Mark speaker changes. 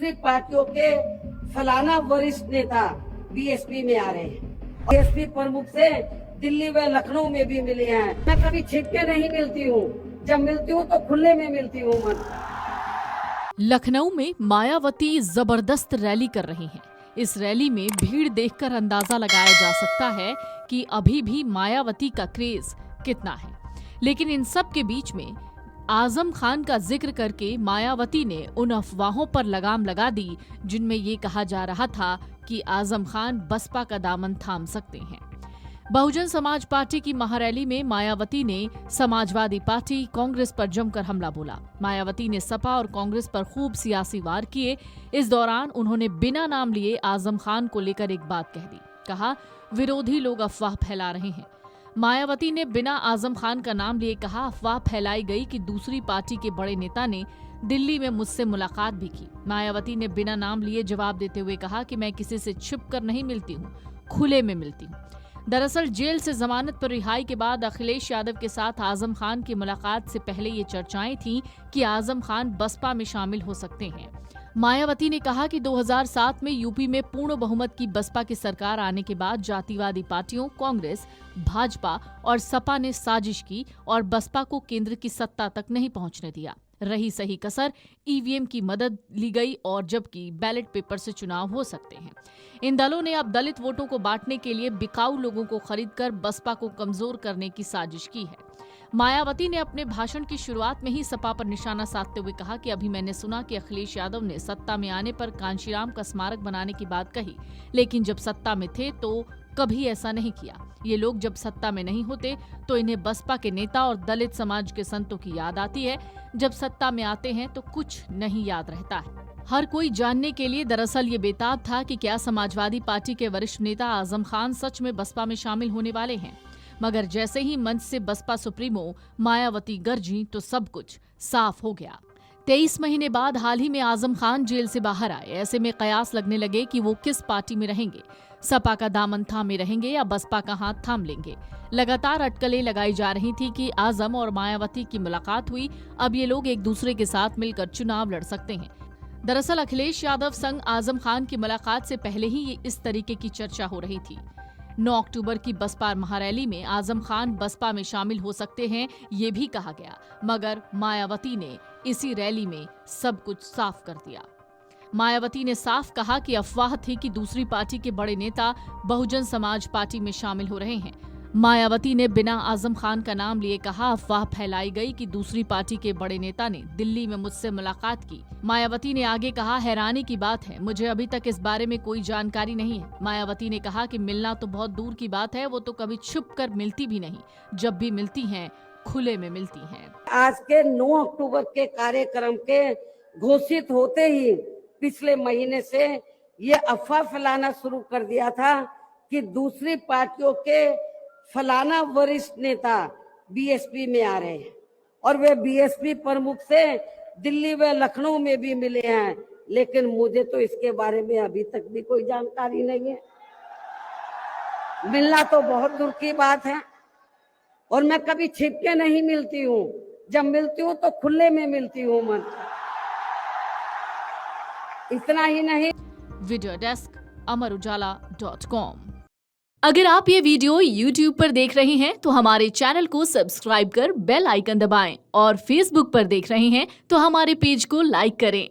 Speaker 1: दूसरी पार्टियों के फलाना वरिष्ठ नेता बीएसपी में आ रहे हैं। बीएसपी प्रमुख से दिल्ली व लखनऊ में भी मिले हैं। मैं कभी छिप के नहीं मिलती हूँ, जब मिलती हूँ तो खुले में मिलती हूँ।
Speaker 2: लखनऊ में मायावती जबरदस्त रैली कर रही हैं। इस रैली में भीड़ देखकर अंदाजा लगाया जा सकता है कि अभी भी मायावती का क्रेज कितना है। लेकिन इन सब के बीच में आजम खान का जिक्र करके मायावती ने उन अफवाहों पर लगाम लगा दी जिनमें ये कहा जा रहा था कि आजम खान बसपा का दामन थाम सकते हैं। बहुजन समाज पार्टी की महारैली में मायावती ने समाजवादी पार्टी कांग्रेस पर जमकर हमला बोला। मायावती ने सपा और कांग्रेस पर खूब सियासी वार किए। इस दौरान उन्होंने बिना नाम लिए आजम खान को लेकर एक बात कह दी। कहा, विरोधी लोग अफवाह फैला रहे हैं। मायावती ने बिना आजम खान का नाम लिए कहा, अफवाह फैलाई गई कि दूसरी पार्टी के बड़े नेता ने दिल्ली में मुझसे मुलाकात भी की। मायावती ने बिना नाम लिए जवाब देते हुए कहा कि मैं किसी से छिप कर नहीं मिलती हूँ, खुले में मिलती हूँ। दरअसल जेल से जमानत पर रिहाई के बाद अखिलेश यादव के साथ आजम खान की मुलाकात से पहले ये चर्चाएं थीं कि आजम खान बसपा में शामिल हो सकते हैं। मायावती ने कहा कि 2007 में यूपी में पूर्ण बहुमत की बसपा की सरकार आने के बाद जातिवादी पार्टियों कांग्रेस, भाजपा और सपा ने साजिश की और बसपा को केंद्र की सत्ता तक नहीं पहुंचने दिया। रही सही कसर ईवीएम की मदद ली गई और जबकि बैलेट पेपर से चुनाव हो सकते हैं। इन दलों ने अब दलित वोटों को बांटने के लिए बिकाऊ लोगों को खरीदकर बसपा को कमजोर करने की साजिश की है। मायावती ने अपने भाषण की शुरुआत में ही सपा पर निशाना साधते हुए कहा कि अभी मैंने सुना कि अखिलेश यादव ने सत्ता में आने पर कांशीराम का स्मारक बनाने की बात कही, लेकिन जब सत्ता में थे तो कभी ऐसा नहीं किया। ये लोग जब सत्ता में नहीं होते तो इन्हें बसपा के नेता और दलित समाज के संतों की याद आती है, जब सत्ता में आते हैं तो कुछ नहीं याद रहता है। हर कोई जानने के लिए दरअसल ये बेताब था कि क्या समाजवादी पार्टी के वरिष्ठ नेता आजम खान सच में बसपा में शामिल होने वाले हैं। मगर जैसे ही मंच से बसपा सुप्रीमो मायावती गरजी तो सब कुछ साफ हो गया। 23 महीने बाद हाल ही में आजम खान जेल से बाहर आए। ऐसे में कयास लगने लगे कि वो किस पार्टी में रहेंगे, सपा का दामन थामे रहेंगे या बसपा का हाथ थाम लेंगे। लगातार अटकलें लगाई जा रही थी कि आजम और मायावती की मुलाकात हुई, अब ये लोग एक दूसरे के साथ मिलकर चुनाव लड़ सकते हैं। दरअसल अखिलेश यादव संग आजम खान की मुलाकात से पहले ही ये इस तरीके की चर्चा हो रही थी। 9 अक्टूबर की बसपा महारैली में आजम खान बसपा में शामिल हो सकते हैं, ये भी कहा गया, मगर मायावती ने इसी रैली में सब कुछ साफ कर दिया। मायावती ने साफ कहा कि अफवाह थी कि दूसरी पार्टी के बड़े नेता बहुजन समाज पार्टी में शामिल हो रहे हैं। मायावती ने बिना आजम खान का नाम लिए कहा, अफवाह फैलाई गई कि दूसरी पार्टी के बड़े नेता ने दिल्ली में मुझसे मुलाकात की। मायावती ने आगे कहा, हैरानी की बात है, मुझे अभी तक इस बारे में कोई जानकारी नहीं है। मायावती ने कहा कि मिलना तो बहुत दूर की बात है, वो तो कभी छुप कर मिलती भी नहीं, जब भी मिलती हैं खुले में मिलती हैं।
Speaker 1: आज के 9 अक्टूबर के कार्यक्रम के घोषित होते ही पिछले महीने से ये अफवाह फैलाना शुरू कर दिया था कि दूसरी पार्टियों के फलाना वरिष्ठ नेता बीएसपी में आ रहे हैं और वे बीएसपी प्रमुख से दिल्ली व लखनऊ में भी मिले हैं, लेकिन मुझे तो इसके बारे में अभी तक भी कोई जानकारी नहीं है। मिलना तो बहुत दूर की बात है और मैं कभी छिप के नहीं मिलती हूँ, जब मिलती हूँ तो खुले में मिलती हूँ। मन इतना ही नहीं।
Speaker 2: Video desk amarujala.com। अगर आप ये वीडियो YouTube पर देख रहे हैं तो हमारे चैनल को सब्सक्राइब कर बेल आइकन दबाएं और Facebook पर देख रहे हैं तो हमारे पेज को लाइक करें।